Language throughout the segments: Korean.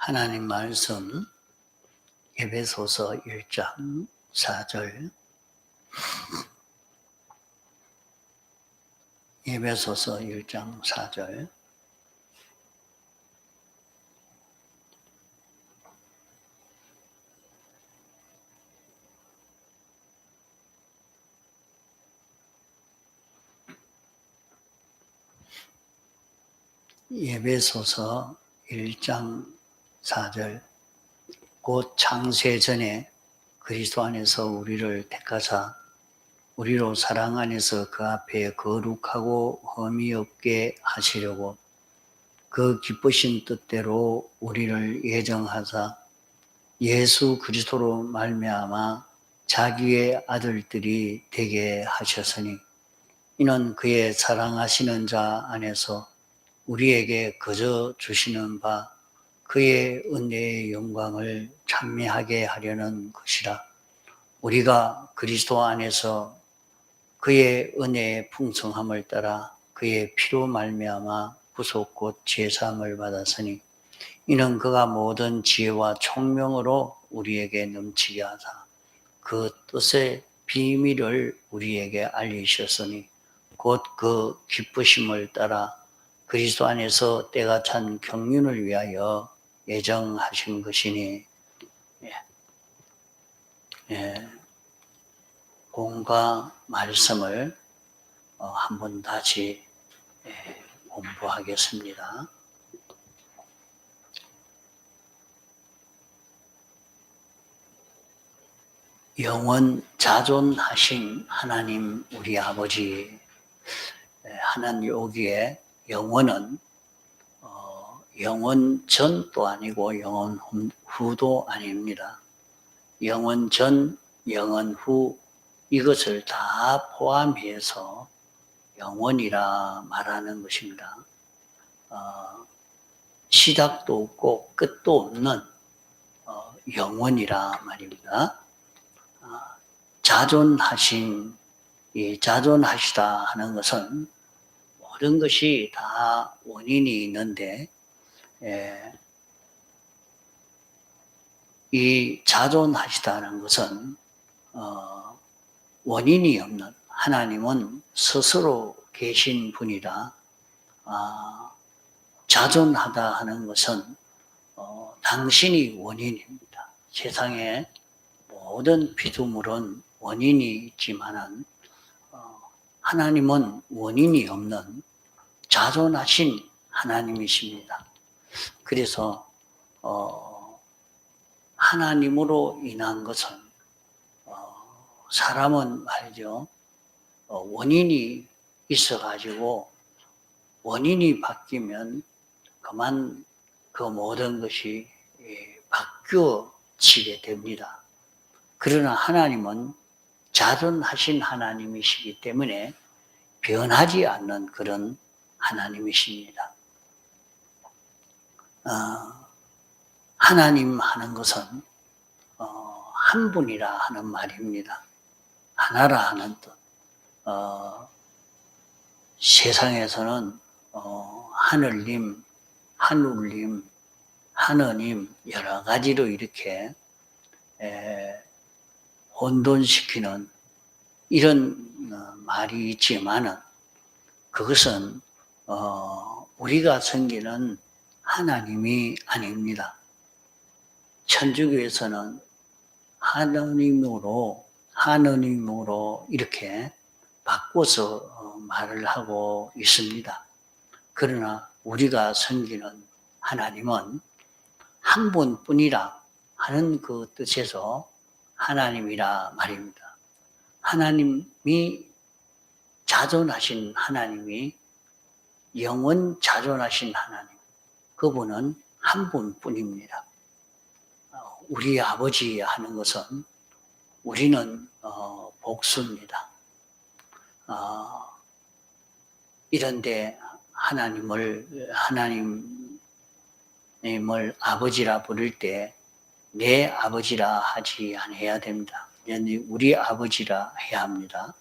하나님 말씀 에베소서 1장 4절 에베소서 1장 4절 에베소서 1장 4절 곧 창세 전에 그리스도 안에서 우리를 택하사 우리로 사랑 안에서 그 앞에 거룩하고 흠이 없게 하시려고 그 기쁘신 뜻대로 우리를 예정하사 예수 그리스도로 말미암아 자기의 아들들이 되게 하셨으니 이는 그의 사랑하시는 자 안에서 우리에게 거저 주시는 바 그의 은혜의 영광을 찬미하게 하려는 것이라. 우리가 그리스도 안에서 그의 은혜의 풍성함을 따라 그의 피로 말미암아 구속 곧 제사함을 받았으니 이는 그가 모든 지혜와 총명으로 우리에게 넘치게 하사 그 뜻의 비밀을 우리에게 알리셨으니 곧 그 기쁘심을 따라 그리스도 안에서 때가 찬 경륜을 위하여 예정하신 것이니. 공과 말씀을 한번 다시 공부하겠습니다. 영원 자존하신 하나님 우리 아버지, 하나님 여기에 영원은 영원 전도 아니고 영원 후도 아닙니다. 영원 전, 영원 후 이것을 다 포함해서 영원이라 말하는 것입니다. 시작도 없고 끝도 없는 영원이라 말입니다. 자존하신, 이 자존하시다 하는 것은 모든 것이 다 원인이 있는데 이 자존하시다는 것은 원인이 없는, 하나님은 스스로 계신 분이라 자존하다 하는 것은 당신이 원인입니다. 세상에 모든 피조물은 원인이 있지만은 하나님은 원인이 없는 자존하신 하나님이십니다. 그래서 하나님으로 인한 것은 사람은 말이죠, 원인이 있어가지고 원인이 바뀌면 그만 그 모든 것이 바뀌어지게 됩니다. 그러나 하나님은 자존하신 하나님이시기 때문에 변하지 않는 그런 하나님이십니다. 하나님 하는 것은 한 분이라 하는 말입니다. 하나라 하는 뜻. 세상에서는 하늘님, 하늘님, 하느님 여러 가지로 이렇게 혼돈시키는 이런 말이 있지만은 그것은 우리가 섬기는 하나님이 아닙니다. 천주교에서는 하느님으로 이렇게 바꿔서 말을 하고 있습니다. 그러나 우리가 섬기는 하나님은 한 분뿐이라 하는 그 뜻에서 하나님이라 말입니다. 하나님이 자존하신 하나님이 영원 자존하신 하나님, 그분은 한 분뿐입니다. 우리 아버지 하는 것은 우리는 복수입니다. 이런데 하나님을 아버지라 부를 때 내 아버지라 하지 않아야 됩니다. 우리 아버지라 해야 합니다.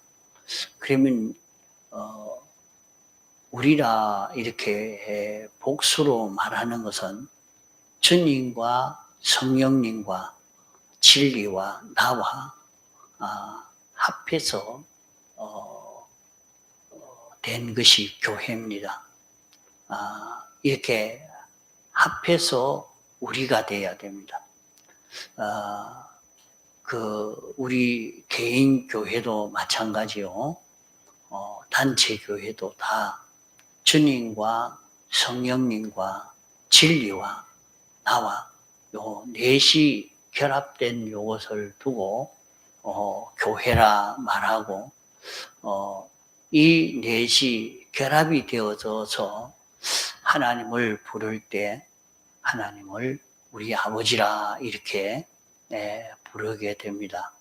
그러면 우리라 이렇게 복수로 말하는 것은 주님과 성령님과 진리와 나와 합해서 된 것이 교회입니다. 이렇게 합해서 우리가 돼야 됩니다. 우리 개인 교회도 마찬가지요. 단체 교회도 다 주님과 성령님과 진리와 나와 요 넷이 결합된 요것을 두고 교회라 말하고 이 넷이 결합이 되어져서 하나님을 부를 때 하나님을 우리 아버지라 이렇게 부르게 됩니다.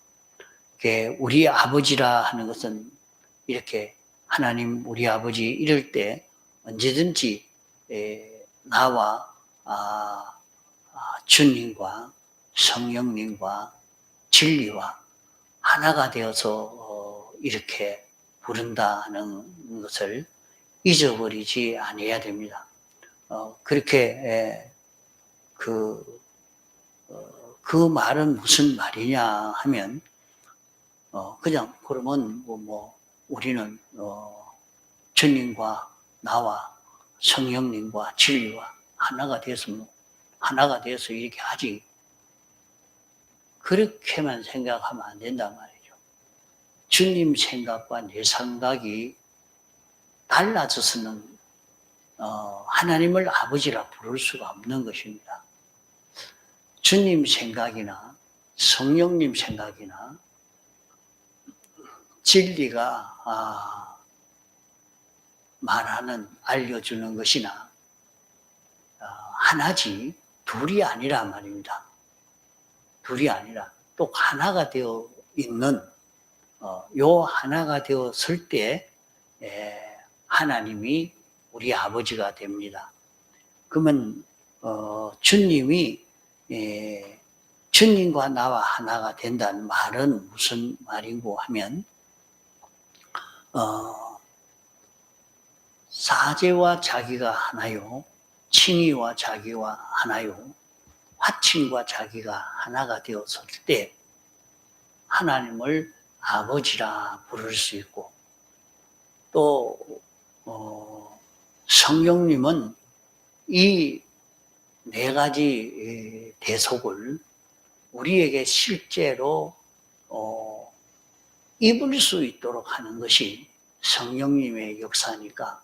우리 아버지라 하는 것은 이렇게 하나님 우리 아버지 이럴 때 언제든지 나와 주님과 성령님과 진리와 하나가 되어서 이렇게 부른다 하는 것을 잊어버리지 아니해야 됩니다. 그렇게 그 말은 무슨 말이냐 하면 그냥 그러면 우리는 주님과 나와 성령님과 진리와 하나가 돼서 이렇게 하지. 그렇게만 생각하면 안 된단 말이죠. 주님 생각과 내 생각이 달라져서는 하나님을 아버지라 부를 수가 없는 것입니다. 주님 생각이나 성령님 생각이나 진리가 말하는 알려주는 것이나 하나지 둘이 아니라 말입니다. 둘이 아니라 또 하나가 되어 있는 요 하나가 되었을 때 하나님이 우리 아버지가 됩니다. 그러면 주님이 주님과 나와 하나가 된다는 말은 무슨 말인고 하면 사제와 자기가 하나요, 칭의와 자기와 하나요, 화친과 자기가 하나가 되었을 때 하나님을 아버지라 부를 수 있고 또 성령님은 이 네 가지 대속을 우리에게 실제로 입을 수 있도록 하는 것이 성령님의 역사니까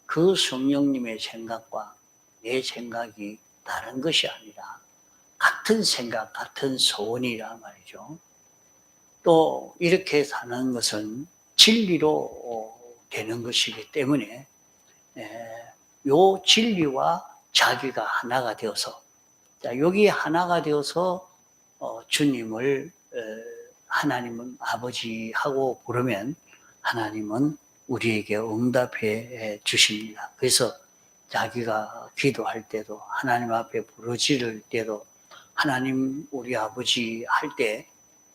그 성령님의 생각과 내 생각이 다른 것이 아니라 같은 생각, 같은 소원이란 말이죠. 또 이렇게 사는 것은 진리로 되는 것이기 때문에 요 진리와 자기가 하나가 되어서 여기 하나가 되어서 주님을 하나님은 아버지하고 부르면 하나님은 우리에게 응답해 주십니다. 그래서 자기가 기도할 때도 하나님 앞에 부르짖을 때도 하나님 우리 아버지 할 때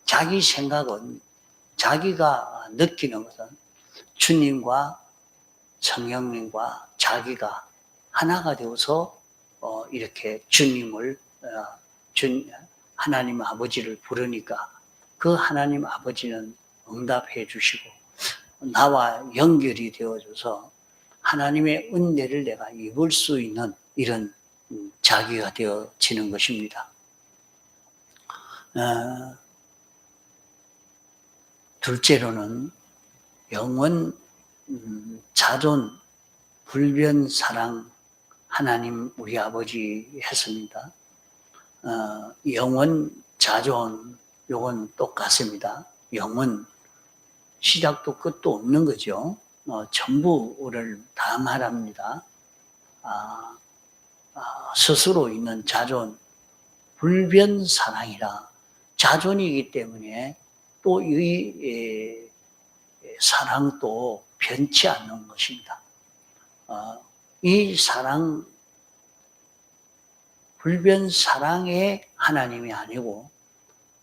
자기 생각은 자기가 느끼는 것은 주님과 성령님과 자기가 하나가 되어서 이렇게 주님을 하나님 아버지를 부르니까 그 하나님 아버지는 응답해 주시고 나와 연결이 되어져서 하나님의 은혜를 내가 입을 수 있는 이런 자기가 되어지는 것입니다. 둘째로는 영원 자존 불변 사랑 하나님 우리 아버지 했습니다. 영원 자존 요건 똑같습니다. 영원 시작도 끝도 없는 거죠. 전부를 다 말합니다. 스스로 있는 자존 불변 사랑이라 자존이기 때문에 또 이 사랑도 변치 않는 것입니다. 이 사랑 불변 사랑의 하나님이 아니고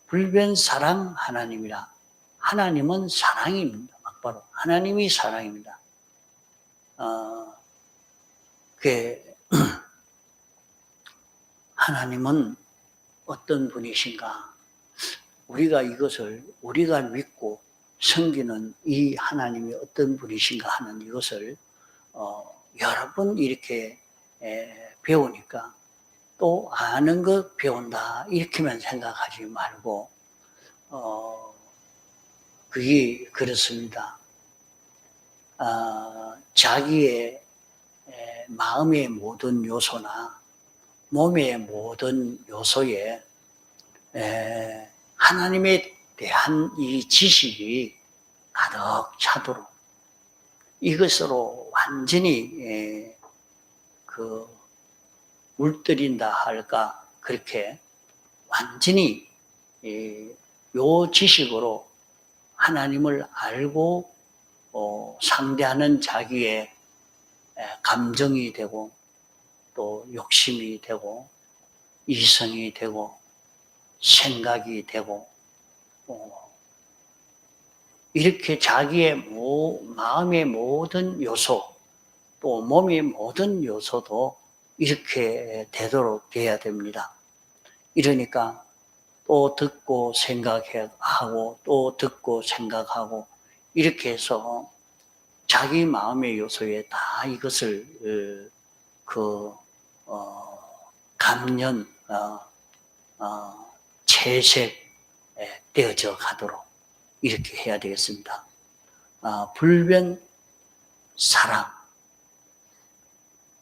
불변 사랑 하나님이라 하나님은 사랑입니다. 막바로 하나님이 사랑입니다. 하나님은 어떤 분이신가? 우리가 이것을 우리가 믿고 섬기는 이 하나님이 어떤 분이신가 하는 이것을 여러 번 이렇게 배우니까 또 아는 것 배운다 이렇게만 생각하지 말고 그게 그렇습니다. 자기의 마음의 모든 요소나 몸의 모든 요소에 하나님에 대한 이 지식이 가득 차도록 이것으로 완전히 물들인다 할까 그렇게 완전히 요 지식으로 하나님을 알고 상대하는 자기의 감정이 되고 또 욕심이 되고 이성이 되고 생각이 되고 이렇게 자기의 마음의 모든 요소 또 몸의 모든 요소도 이렇게 되도록 돼야 됩니다. 이러니까 또 듣고 생각하고 또 듣고 생각하고 이렇게 해서 자기 마음의 요소에 다 이것을 감년 채색되어져 가도록 이렇게 해야 되겠습니다. 불변 사랑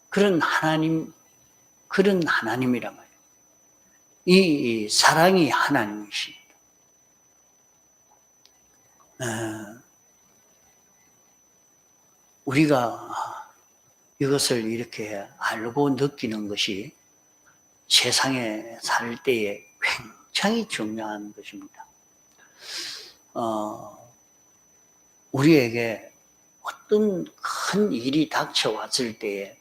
그런 하나님이란 말이에요. 이 사랑이 하나님이십니다. 우리가 이것을 이렇게 알고 느끼는 것이 세상에 살 때에 굉장히 중요한 것입니다. 우리에게 어떤 큰 일이 닥쳐왔을 때에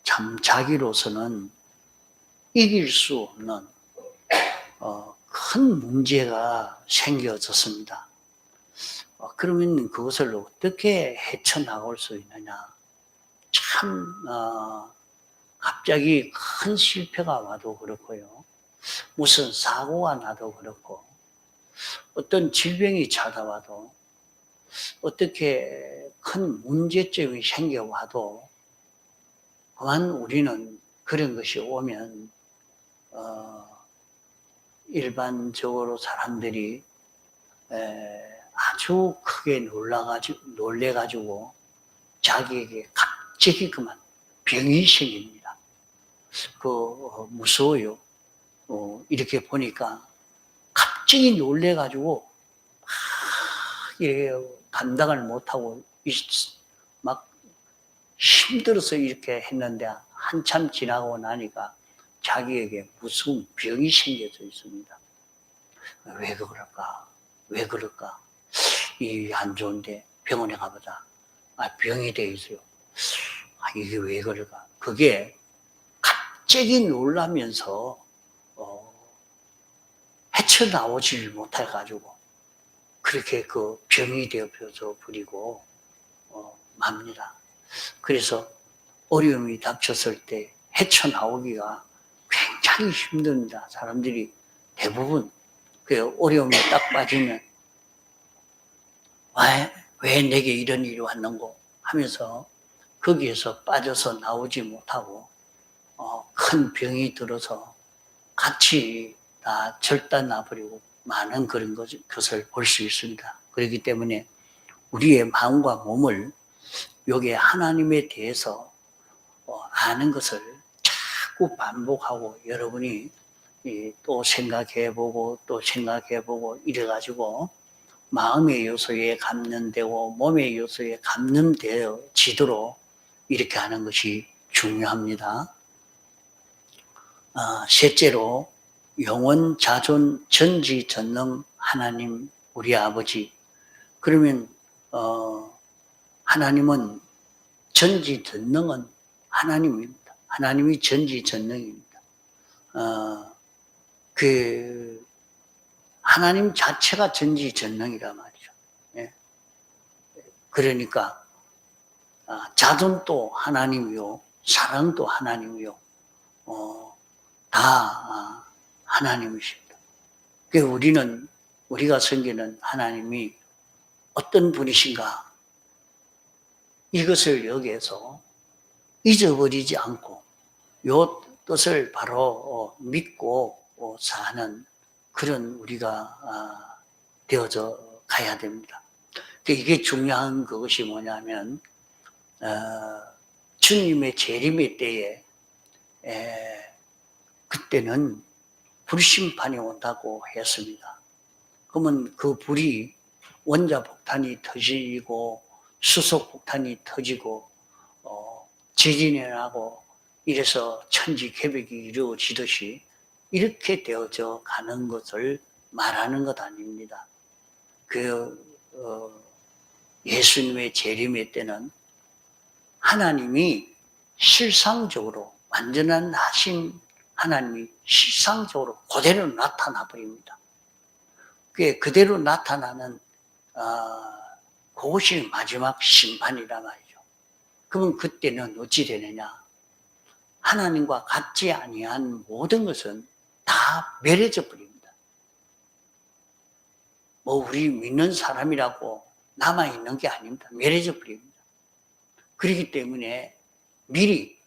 참 자기로서는 이길 수 없는 큰 문제가 생겨졌습니다. 그러면 그것을 어떻게 헤쳐나갈 수 있느냐? 참 갑자기 큰 실패가 와도 그렇고요. 무슨 사고가 나도 그렇고 어떤 질병이 찾아와도 어떻게 큰 문제점이 생겨와도 그만 우리는 그런 것이 오면 일반적으로 사람들이 아주 크게 놀래가지고 자기에게 갑자기 그만 병이 생깁니다. 무서워요. 이렇게 보니까 갑자기 놀래가지고 이렇게 감당을 못하고 막 힘들어서 이렇게 했는데 한참 지나고 나니까 자기에게 무슨 병이 생겨져 있습니다. 왜 그럴까? 왜 그럴까? 이 안 좋은데 병원에 가보자. 병이 돼 있어요. 이게 왜 그럴까? 그게 갑자기 놀라면서 헤쳐나오지 못해가지고 그렇게 그 병이 되어져 버리고 맙니다. 그래서 어려움이 닥쳤을 때 헤쳐나오기가 굉장히 힘듭니다. 사람들이 대부분 그 어려움이 딱 빠지면 왜 내게 이런 일이 왔는고 하면서 거기에서 빠져서 나오지 못하고 큰 병이 들어서 같이 다 절단 나버리고 많은 그런 것을 볼 수 있습니다. 그렇기 때문에 우리의 마음과 몸을 여기에 하나님에 대해서 아는 것을 자꾸 반복하고 여러분이 또 생각해보고 또 생각해보고 이래가지고 마음의 요소에 감염되고 몸의 요소에 감염되어지도록 이렇게 하는 것이 중요합니다. 셋째로 영원 자존 전지전능 하나님 우리 아버지. 그러면 하나님은 전지전능은 하나님입니다. 하나님이 전지전능입니다. 하나님 자체가 전지전능이란 말이죠. 예. 그러니까 자존도 하나님이요 사랑도 하나님이요. 다 하나님이십니다. 우리가 섬기는 하나님이 어떤 분이신가, 이것을 여기에서 잊어버리지 않고 요 뜻을 바로 믿고 사는 그런 우리가 되어져 가야 됩니다. 이게 중요한 것이 뭐냐면 주님의 재림의 때에 그때는 불심판이 온다고 했습니다. 그러면 그 불이 원자폭탄이 터지고 수소폭탄이 터지고 지진이 나고 이래서 천지개벽이 이루어지듯이 이렇게 되어져 가는 것을 말하는 것 아닙니다. 예수님의 재림의 때는 하나님이 실상적으로 완전한 하신 하나님이 실상적으로 그대로 나타나 버립니다. 그대로 나타나는 그것이 마지막 심판이란 말이죠. 그러면 그때는 어찌 되느냐? 하나님과 같지 아니한 모든 것은 다 멸해져 버립니다. 우리 믿는 사람이라고 남아있는 게 아닙니다. 멸해져 버립니다. 그렇기 때문에 미리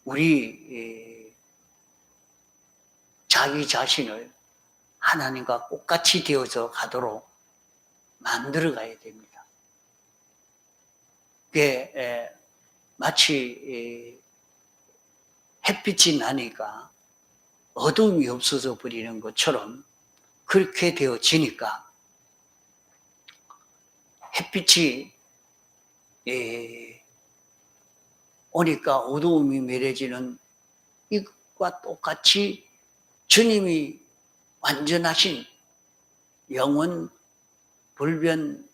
우리 자기 자신을 하나님과 똑같이 되어져 가도록 만들어 가야 됩니다. 그게 마치 햇빛이 나니까 어둠이 없어져 버리는 것처럼 그렇게 되어지니까 햇빛이 오니까 어두움이 멸해지는 이것과 똑같이 주님이 완전하신 영원, 불변,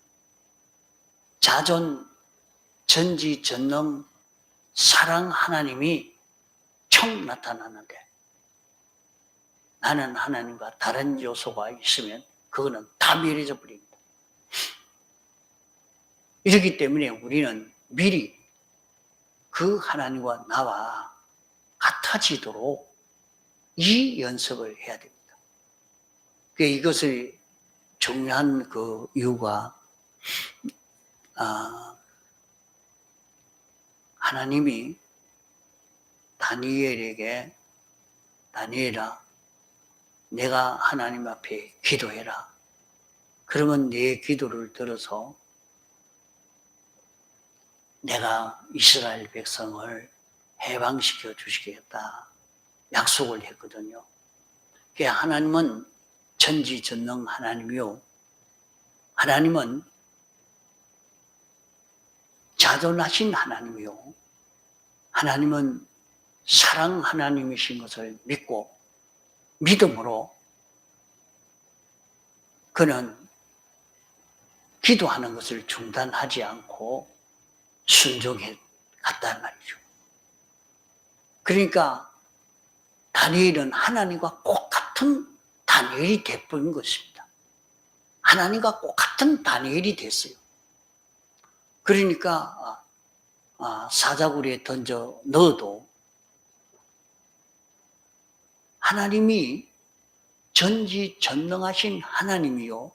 자존, 전지전능, 사랑 하나님이 총 나타나는데 나는 하나님과 다른 요소가 있으면 그거는 다 멸해져 버립니다. 이렇기 때문에 우리는 미리 그 하나님과 나와 같아지도록 이 연습을 해야 됩니다. 이것을 중요한 그 이유가 하나님이 다니엘에게 다니엘아 내가 하나님 앞에 기도해라. 그러면 내 기도를 들어서 내가 이스라엘 백성을 해방시켜 주시겠다 약속을 했거든요. 하나님은 전지전능 하나님이요. 하나님은 자존하신 하나님이요. 하나님은 사랑 하나님이신 것을 믿고 믿음으로 그는 기도하는 것을 중단하지 않고 순종해 갔단 말이죠. 그러니까 다니엘은 하나님과 똑같은 다니엘이 되어버린 것입니다. 하나님과 똑같은 다니엘이 됐어요. 그러니까 사자굴에 던져 넣어도 하나님이 전지전능하신 하나님이요.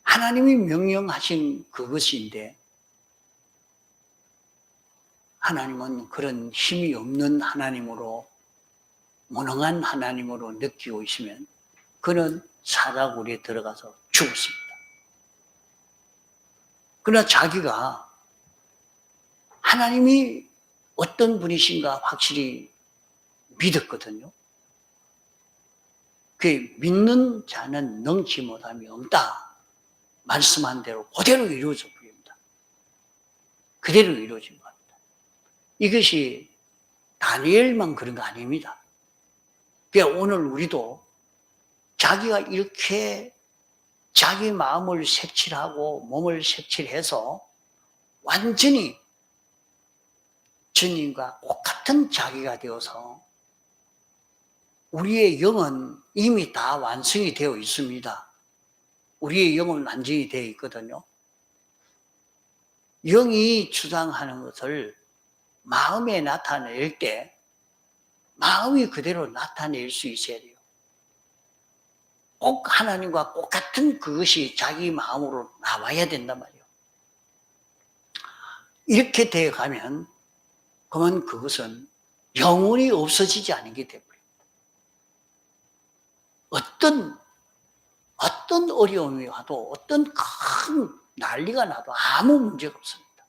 하나님이 명령하신 그것인데 하나님은 그런 힘이 없는 하나님으로 무능한 하나님으로 느끼고 있으면 그는 사자굴에 들어가서 죽었습니다. 그러나 자기가 하나님이 어떤 분이신가 확실히 믿었거든요. 그 믿는 자는 능치 못함이 없다. 말씀한 대로 그대로 이루어져 버립니다. 그대로 이루어진 겁니다. 이것이 다니엘만 그런 거 아닙니다. 그러니까 오늘 우리도 자기가 이렇게 자기 마음을 색칠하고 몸을 색칠해서 완전히 주님과 똑같은 자기가 되어서 우리의 영은 이미 다 완성이 되어 있습니다. 우리의 영은 완전히 되어 있거든요. 영이 주장하는 것을 마음에 나타낼 때 마음이 그대로 나타낼 수 있어야 돼요. 꼭 하나님과 똑같은 그것이 자기 마음으로 나와야 된단 말이에요. 이렇게 되어 가면 그러면 그것은 영원히 없어지지 않은 게 되어버려요. 어떤 어려움이 와도 어떤 큰 난리가 나도 아무 문제가 없습니다.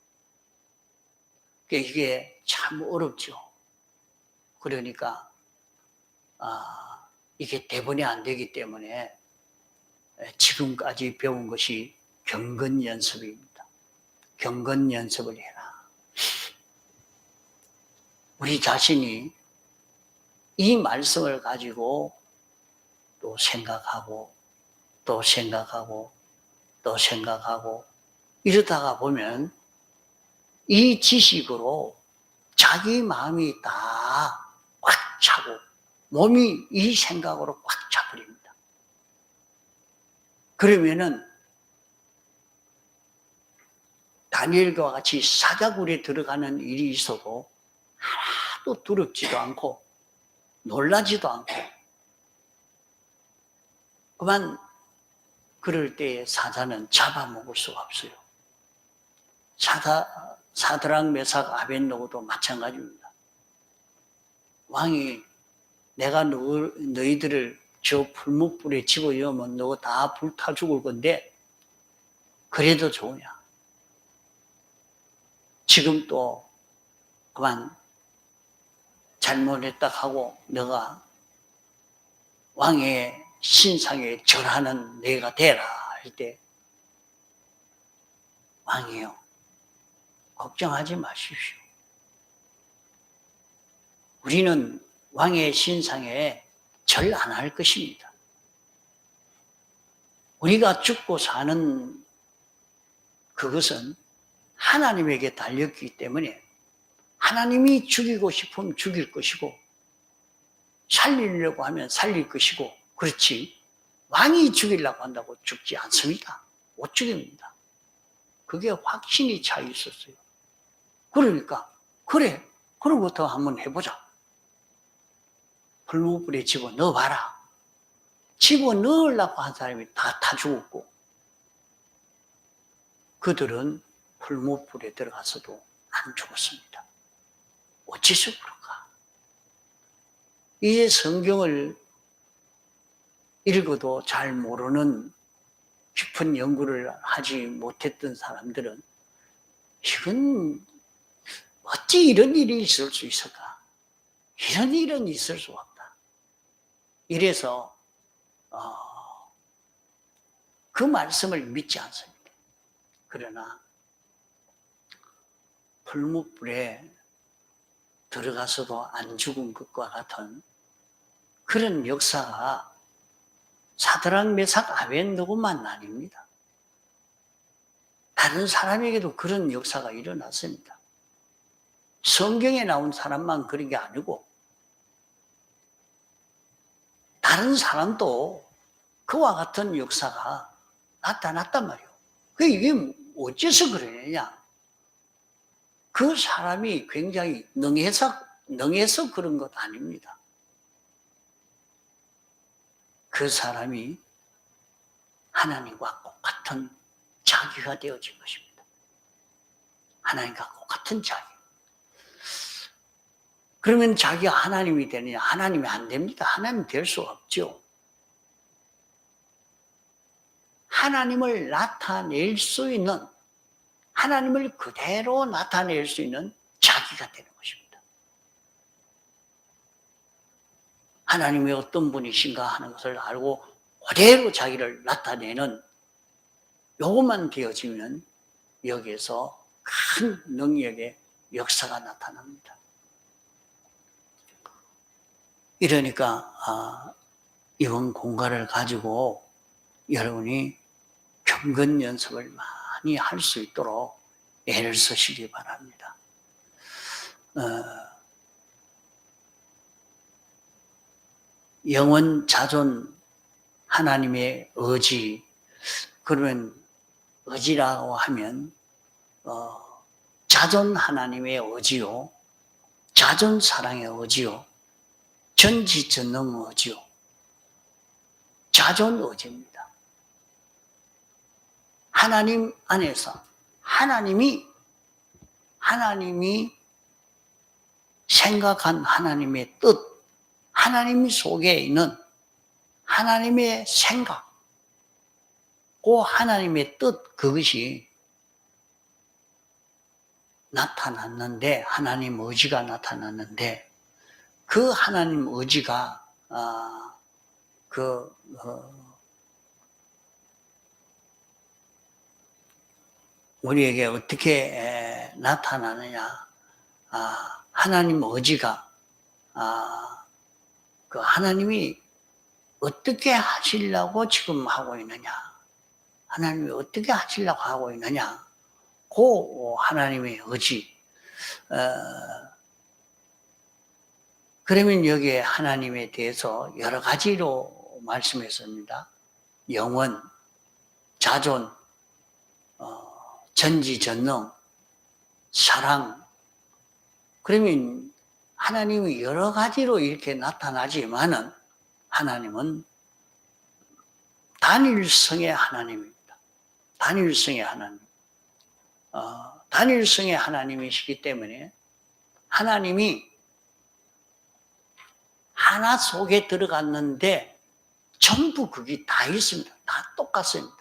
이게 참 어렵죠. 그러니까 이게 대본이 안 되기 때문에 지금까지 배운 것이 경건 연습입니다. 경건 연습을 해라. 우리 자신이 이 말씀을 가지고 또 생각하고 또 생각하고 또 생각하고 이러다가 보면 이 지식으로 자기 마음이 다 꽉 차고 몸이 이 생각으로 꽉 차버립니다. 그러면은 다니엘과 같이 사자굴에 들어가는 일이 있어도 하나도 두렵지도 않고 놀라지도 않고 그만 그럴 때 사자는 잡아먹을 수가 없어요. 사드락 메삭 아벳느고도 마찬가지입니다. 왕이 내가 너희들을 저 풀무불에 집어넣으면 너가 다 불타 죽을 건데 그래도 좋으냐? 지금 또 그만 잘못했다 하고 너가 왕의 신상에 절하는 내가 되라 할 때 왕이요 걱정하지 마십시오. 우리는 왕의 신상에 절 안 할 것입니다. 우리가 죽고 사는 그것은 하나님에게 달렸기 때문에 하나님이 죽이고 싶으면 죽일 것이고 살리려고 하면 살릴 것이고 그렇지 왕이 죽이려고 한다고 죽지 않습니다. 못 죽입니다. 그게 확신이 차 있었어요. 그러니까 그래 그로부터 한번 해보자. 풀무불에 집어넣어봐라. 집어넣으려고 한 사람이 다 죽었고 그들은 풀무불에 들어가서도 안 죽었습니다. 어째서 그럴까? 이제 성경을 읽어도 잘 모르는 깊은 연구를 하지 못했던 사람들은 이건 어찌 이런 일이 있을 수 있을까? 이런 일은 있을 수 없다. 이래서 그 말씀을 믿지 않습니다. 그러나 풀무불에 들어가서도 안 죽은 것과 같은 그런 역사가 사드락 메삭 아벳느고만 아닙니다. 다른 사람에게도 그런 역사가 일어났습니다. 성경에 나온 사람만 그런 게 아니고 다른 사람도 그와 같은 역사가 나타났단 말이에요. 이게 어째서 그러느냐? 그 사람이 굉장히 능해서 그런 것 아닙니다. 그 사람이 하나님과 똑같은 자기가 되어진 것입니다. 하나님과 똑같은 자기. 그러면 자기가 하나님이 되느냐? 하나님이 안 됩니다. 하나님이 될 수 없죠. 하나님을 나타낼 수 있는, 하나님을 그대로 나타낼 수 있는 자기가 되는 것입니다. 하나님이 어떤 분이신가 하는 것을 알고 그대로 자기를 나타내는 요것만 되어지면 여기에서 큰 능력의 역사가 나타납니다. 이러니까 이번 공과를 가지고 여러분이 경건 연습을 많이 할 수 있도록 애를 쓰시기 바랍니다. 영원 자존 하나님의 의지, 그러면 의지라고 하면 자존 하나님의 의지요, 자존 사랑의 의지요, 전지전능 의지요, 자존 의지입니다. 하나님 안에서 하나님이 생각한 하나님의 뜻, 하나님 속에 있는 하나님의 생각, 그 하나님의 뜻, 그것이 나타났는데, 하나님 의지가 나타났는데, 그 하나님 의지가 우리에게 어떻게 나타나느냐? 하나님 의지가 그 하나님이 어떻게 하시려고 지금 하고 있느냐? 하나님이 어떻게 하시려고 하고 있느냐? 그 하나님의 의지. 그러면 여기에 하나님에 대해서 여러 가지로 말씀했습니다. 영원, 자존, 전지전능, 사랑. 그러면 하나님이 여러 가지로 이렇게 나타나지만은 하나님은 단일성의 하나님입니다. 단일성의 하나님. 단일성의 하나님이시기 때문에 하나님이 하나 속에 들어갔는데 전부 그게 다 있습니다. 다 똑같습니다.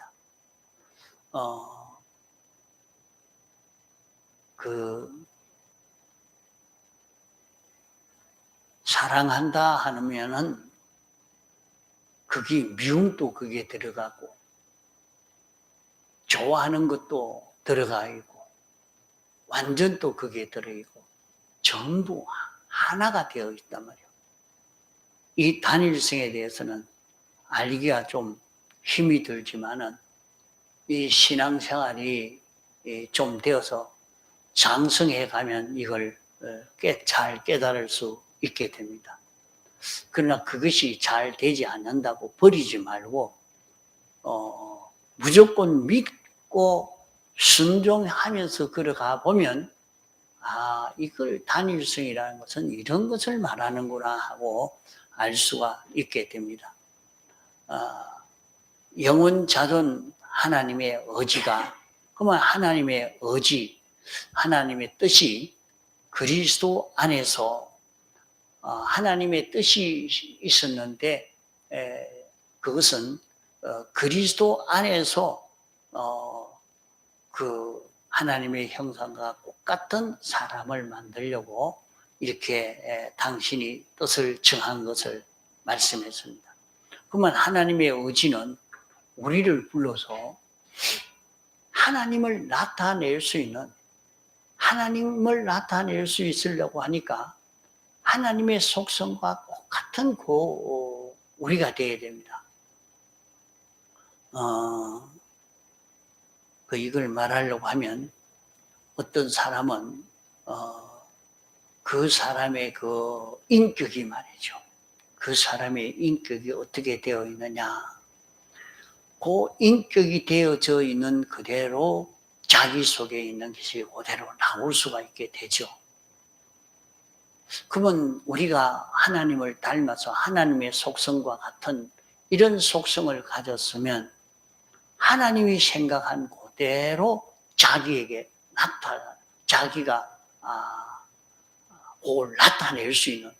사랑한다 하면은 그게 미움도 그게 들어가고 좋아하는 것도 들어가 있고 완전 또 그게 들어있고 전부 하나가 되어 있단 말이에요. 이 단일성에 대해서는 알기가 좀 힘이 들지만은 이 신앙생활이 좀 되어서 장성해 가면 이걸 잘 깨달을 수 있게 됩니다. 그러나 그것이 잘 되지 않는다고 버리지 말고 무조건 믿고 순종하면서 걸어가 보면 이걸 단일성이라는 것은 이런 것을 말하는구나 하고 알 수가 있게 됩니다. 영원 자존 하나님의 의지가, 그러면 하나님의 의지, 하나님의 뜻이 그리스도 안에서 하나님의 뜻이 있었는데 그것은 그리스도 안에서 그 하나님의 형상과 똑같은 사람을 만들려고 이렇게 당신이 뜻을 정한 것을 말씀했습니다. 그러면 하나님의 의지는 우리를 불러서 하나님을 나타낼 수 있는, 하나님을 나타낼 수 있으려고 하니까 하나님의 속성과 똑같은 우리가 되어야 됩니다. 이걸 말하려고 하면 어떤 사람은 그 사람의 그 인격이 말이죠. 그 사람의 인격이 어떻게 되어 있느냐. 그 인격이 되어져 있는 그대로 자기 속에 있는 것이 그대로 나올 수가 있게 되죠. 그러면 우리가 하나님을 닮아서 하나님의 속성과 같은 이런 속성을 가졌으면 하나님이 생각한 그대로 자기에게 자기가 그걸 나타낼 수 있는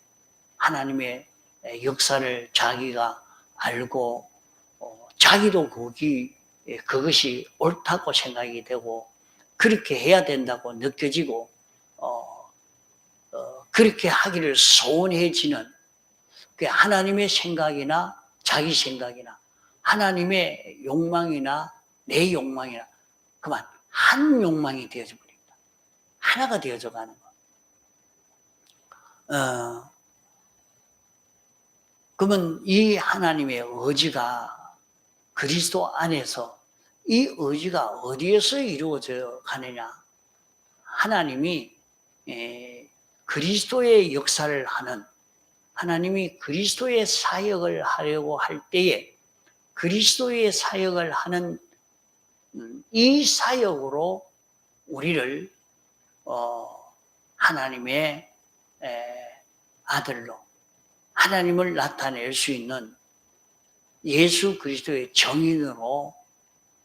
하나님의 역사를 자기가 알고 자기도 그것이 옳다고 생각이 되고 그렇게 해야 된다고 느껴지고 그렇게 하기를 소원해지는 그 하나님의 생각이나 자기 생각이나 하나님의 욕망이나 내 욕망이나 그만 한 욕망이 되어져 버립니다. 하나가 되어져 가는 거. 그러면 이 하나님의 의지가 그리스도 안에서 이 의지가 어디에서 이루어져 가느냐? 하나님이 그리스도의 역사를 하는, 하나님이 그리스도의 사역을 하려고 할 때에 그리스도의 사역을 하는 이 사역으로 우리를 하나님의 아들로 하나님을 나타낼 수 있는 예수 그리스도의 정인으로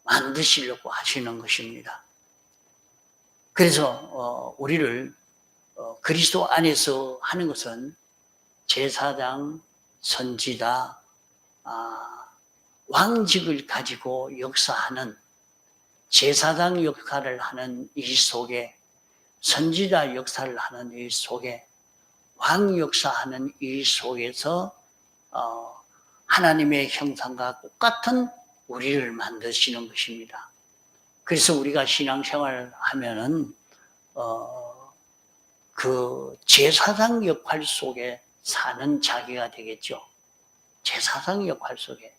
만드시려고 하시는 것입니다. 그래서 우리를 그리스도 안에서 하는 것은 제사장, 선지자, 왕직을 가지고 역사하는 제사장 역할을 하는 이 속에, 선지자 역사를 하는 이 속에, 왕 역사하는 이 속에서 하나님의 형상과 똑같은 우리를 만드시는 것입니다. 그래서 우리가 신앙생활을 하면은 그 제사장 역할 속에 사는 자기가 되겠죠. 제사장 역할 속에.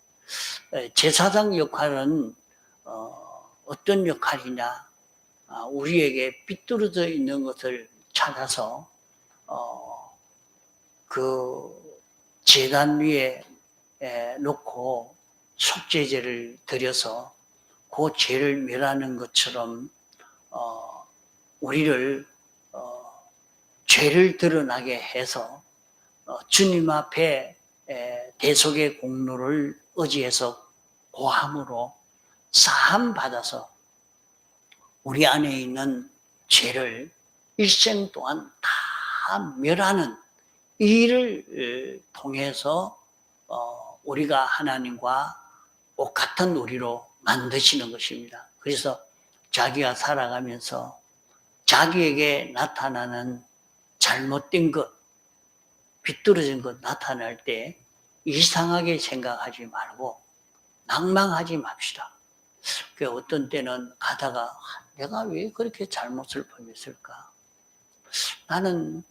제사장 역할은 어떤 역할이냐? 우리에게 삐뚤어져 있는 것을 찾아서 그 제단 위에 놓고 속죄제를 드려서 그 죄를 멸하는 것처럼 우리를 죄를 드러나게 해서 주님 앞에 대속의 공로를 의지해서 고함으로 사함 받아서 우리 안에 있는 죄를 일생 동안 다 멸하는 이 일을 통해서 우리가 하나님과 똑같은 우리로 만드시는 것입니다. 그래서 자기가 살아가면서 자기에게 나타나는 잘못된 것, 비뚤어진 것 나타날 때 이상하게 생각하지 말고 낭망하지 맙시다. 어떤 때는 가다가 내가 왜 그렇게 잘못을 범했을까? 나는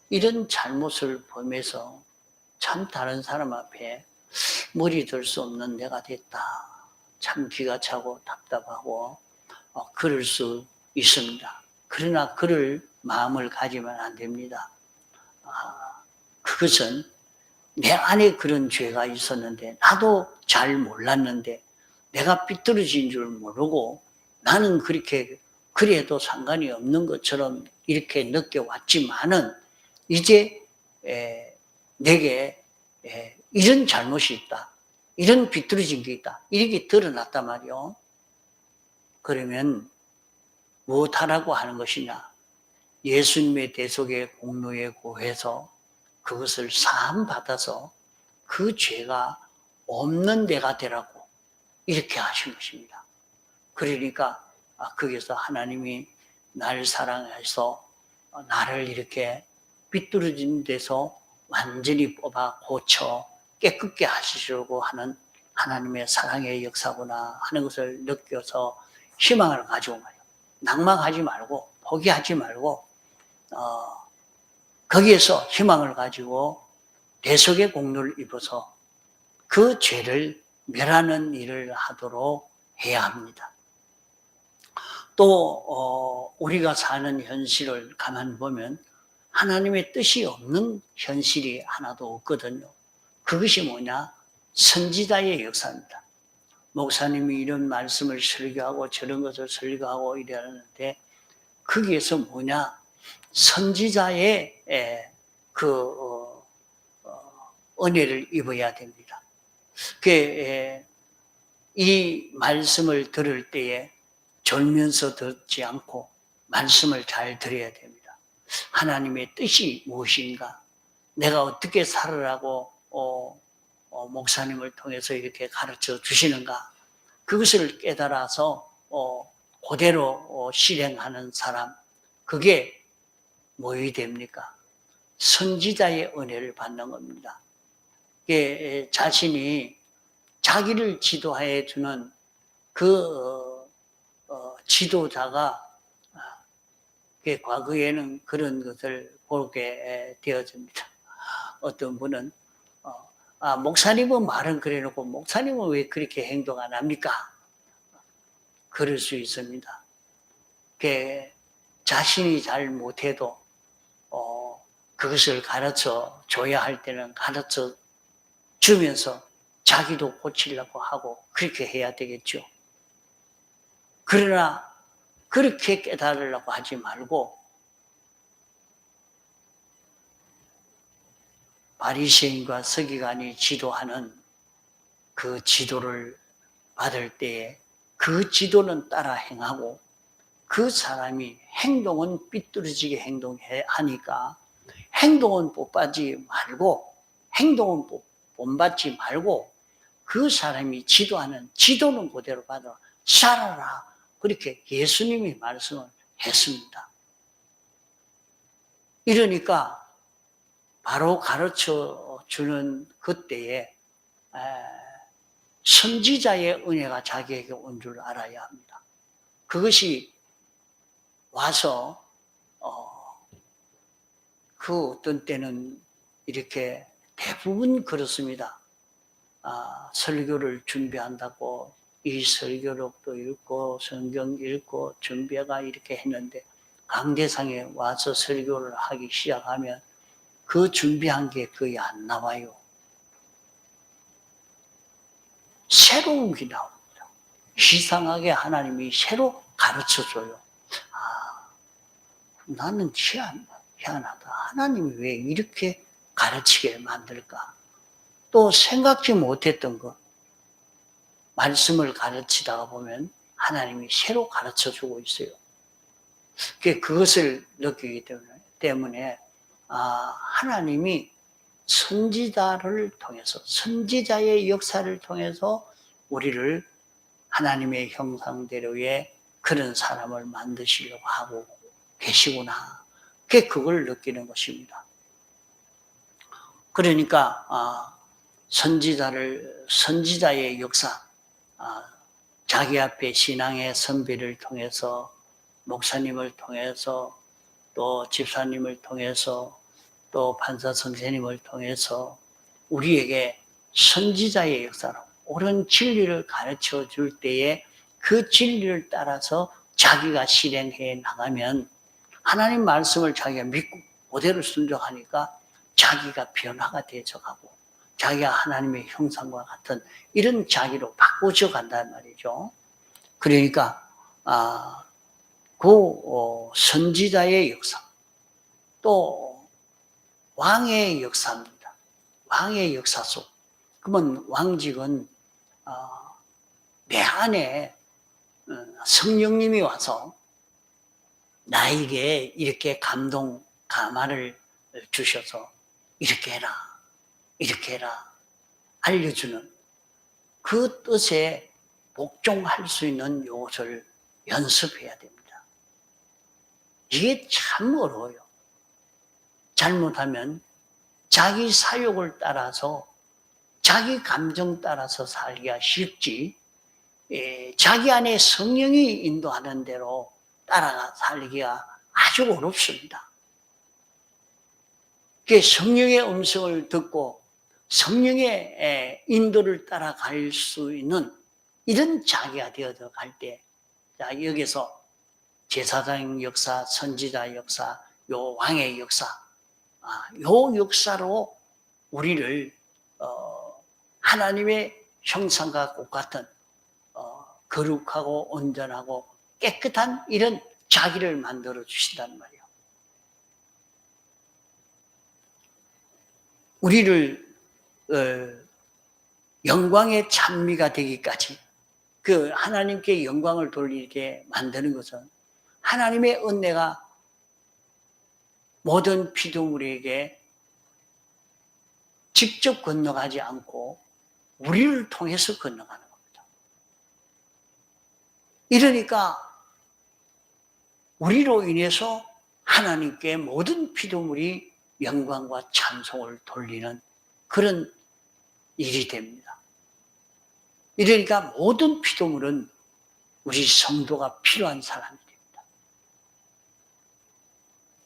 이런 잘못을 범해서 참 다른 사람 앞에 머리 들 수 없는 내가 됐다. 참 기가 차고 답답하고 그럴 수 있습니다. 그러나 그럴 마음을 가지면 안 됩니다. 그것은 내 안에 그런 죄가 있었는데 나도 잘 몰랐는데 내가 삐뚤어진 줄 모르고 나는 그렇게 그래도 상관이 없는 것처럼 이렇게 느껴왔지만은 이제 내게 이런 잘못이 있다. 이런 비뚤어진 게 있다. 이렇게 드러났단 말이요. 그러면 무엇하라고 하는 것이냐? 예수님의 대속의 공로에 구해서 그것을 사함 받아서 그 죄가 없는 데가 되라고 이렇게 하신 것입니다. 그러니까 거기서 하나님이 나를 사랑해서 나를 이렇게 삐뚤어진 데서 완전히 뽑아 고쳐 깨끗게 하시려고 하는 하나님의 사랑의 역사구나 하는 것을 느껴서 희망을 가지고 말이에요. 낭망하지 말고 포기하지 말고 거기에서 희망을 가지고 대속의 공로를 입어서 그 죄를 멸하는 일을 하도록 해야 합니다. 또 우리가 사는 현실을 가만 보면 하나님의 뜻이 없는 현실이 하나도 없거든요. 그것이 뭐냐? 선지자의 역사입니다. 목사님이 이런 말씀을 설교하고 저런 것을 설교하고 이러는데 거기에서 뭐냐? 선지자의 은혜를 입어야 됩니다. 이 말씀을 들을 때에 졸면서 듣지 않고 말씀을 잘 들어야 됩니다. 하나님의 뜻이 무엇인가? 내가 어떻게 살으라고 목사님을 통해서 이렇게 가르쳐 주시는가? 그것을 깨달아서 그대로 실행하는 사람, 그게 뭐이 됩니까? 선지자의 은혜를 받는 겁니다. 자신이 자기를 지도해 주는 그 지도자가 과거에는 그런 것을 보게 되어집니다. 어떤 분은 목사님은 말은 그래놓고 목사님은 왜 그렇게 행동 안 합니까? 그럴 수 있습니다. 자신이 잘 못해도 그것을 가르쳐 줘야 할 때는 가르쳐 주면서 자기도 고치려고 하고 그렇게 해야 되겠죠. 그러나 그렇게 깨달으려고 하지 말고 바리새인과 서기관이 지도하는 그 지도를 받을 때에 그 지도는 따라 행하고 그 사람이 행동은 삐뚤어지게 행동하니까 행동은 본받지 말고 행동은 본받지 말고 그 사람이 지도하는 지도는 그대로 받아 살아라. 그렇게 예수님이 말씀을 했습니다. 이러니까 바로 가르쳐 주는 그때에 선지자의 은혜가 자기에게 온 줄 알아야 합니다. 그것이 와서 그 어떤 때는 이렇게 대부분 그렇습니다. 설교를 준비한다고 이 설교록도 읽고 성경 읽고 준비가 이렇게 했는데 강대상에 와서 설교를 하기 시작하면 그 준비한 게 거의 안 나와요. 새로운 게 나옵니다. 이상하게 하나님이 새로 가르쳐줘요. 나는 희한하다. 하나님이 왜 이렇게 가르치게 만들까? 또 생각지 못했던 것. 말씀을 가르치다가 보면 하나님이 새로 가르쳐주고 있어요. 그것을 느끼기 때문에 하나님이 선지자를 통해서 선지자의 역사를 통해서 우리를 하나님의 형상대로의 그런 사람을 만드시려고 하고 계시구나. 그걸 느끼는 것입니다. 그러니까 선지자의 역사, 자기 앞에 신앙의 선배를 통해서 목사님을 통해서 또 집사님을 통해서 또 판사 선생님을 통해서 우리에게 선지자의 역사로 옳은 진리를 가르쳐 줄 때에 그 진리를 따라서 자기가 실행해 나가면 하나님 말씀을 자기가 믿고 그대로 순종하니까 자기가 변화가 되어가고 자기가 하나님의 형상과 같은 이런 자기로 바꿔져 간단 말이죠. 그러니까 선지자의 역사 또 왕의 역사입니다. 왕의 역사 속. 그러면 왕직은 내 안에 성령님이 와서 나에게 이렇게 감화를 주셔서 이렇게 해라 알려주는 그 뜻에 복종할 수 있는 요것을 연습해야 됩니다. 이게 참 어려워요. 잘못하면 자기 사욕을 따라서 자기 감정 따라서 살기가 쉽지 자기 안에 성령이 인도하는 대로 따라가 살기가 아주 어렵습니다. 성령의 음성을 듣고 성령의 인도를 따라갈 수 있는 이런 자기가 되어서 갈 때 여기서 제사장 역사, 선지자 역사, 요 왕의 역사 요 역사로 우리를 하나님의 형상과 똑같은 거룩하고 온전하고 깨끗한 이런 자기를 만들어 주신단 말이에요. 우리를 영광의 찬미가 되기까지 그 하나님께 영광을 돌리게 만드는 것은 하나님의 은혜가 모든 피조물에게 직접 건너가지 않고 우리를 통해서 건너가는 겁니다. 이러니까 우리로 인해서 하나님께 모든 피조물이 영광과 찬송을 돌리는 그런 일이 됩니다. 이러니까 모든 피조물은 우리 성도가 필요한 사람이 됩니다.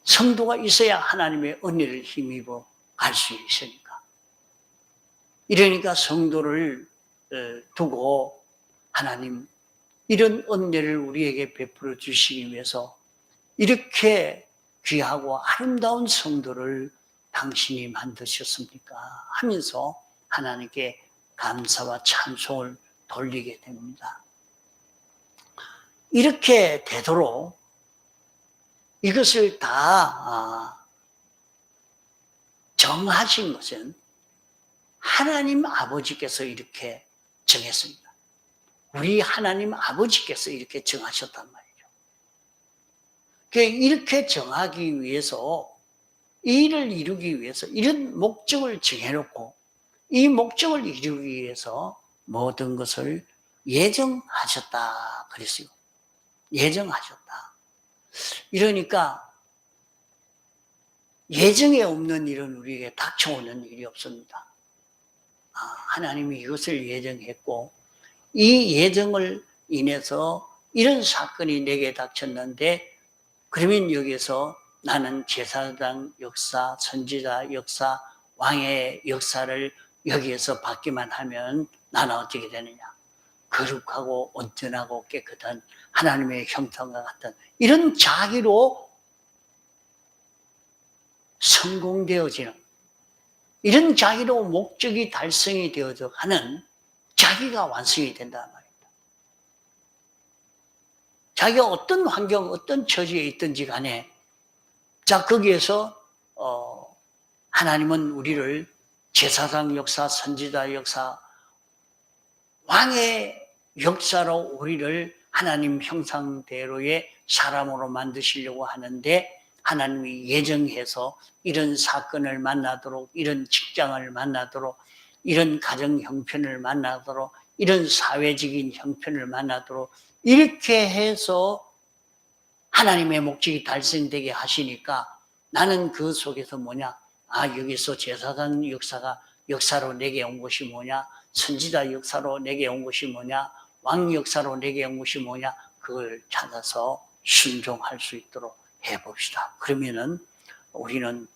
성도가 있어야 하나님의 은혜를 힘입어 갈 수 있으니까. 이러니까 성도를 두고 하나님 이런 은혜를 우리에게 베풀어 주시기 위해서 이렇게 귀하고 아름다운 성도를 당신이 만드셨습니까? 하면서 하나님께 감사와 찬송을 돌리게 됩니다. 이렇게 되도록 이것을 다 정하신 것은 하나님 아버지께서 이렇게 정했습니다. 우리 하나님 아버지께서 이렇게 정하셨단 말이죠. 이렇게 정하기 위해서, 이 일을 이루기 위해서 이런 목적을 정해놓고 이 목적을 이루기 위해서 모든 것을 예정하셨다 그랬어요. 예정하셨다. 이러니까 예정에 없는 일은 우리에게 닥쳐오는 일이 없습니다. 하나님이 이것을 예정했고 이 예정을 인해서 이런 사건이 내게 닥쳤는데, 그러면 여기서 나는 제사장 역사, 선지자 역사, 왕의 역사를 여기에서 받기만 하면 나는 어떻게 되느냐? 거룩하고 온전하고 깨끗한 하나님의 형상과 같은 이런 자기로 성공되어지는, 이런 자기로 목적이 달성이 되어져 가는 자기가 완성이 된단 말입니다. 자기가 어떤 환경, 어떤 처지에 있든지 간에, 자, 거기에서, 하나님은 우리를 제사장 역사, 선지자 역사, 왕의 역사로 우리를 하나님 형상대로의 사람으로 만드시려고 하는데, 하나님이 예정해서 이런 사건을 만나도록, 이런 직장을 만나도록, 이런 가정 형편을 만나도록, 이런 사회적인 형편을 만나도록 이렇게 해서 하나님의 목적이 달성되게 하시니까 나는 그 속에서 뭐냐? 여기서 제사장 역사로 내게 온 것이 뭐냐? 선지자 역사로 내게 온 것이 뭐냐? 왕 역사로 내게 온 것이 뭐냐? 그걸 찾아서 순종할 수 있도록 해봅시다. 그러면은 우리는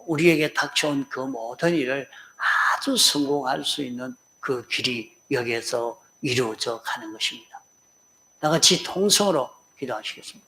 우리에게 닥쳐온 그 모든 일을 아주 성공할 수 있는 그 길이 여기에서 이루어져 가는 것입니다. 다 같이 통성으로 기도하시겠습니다.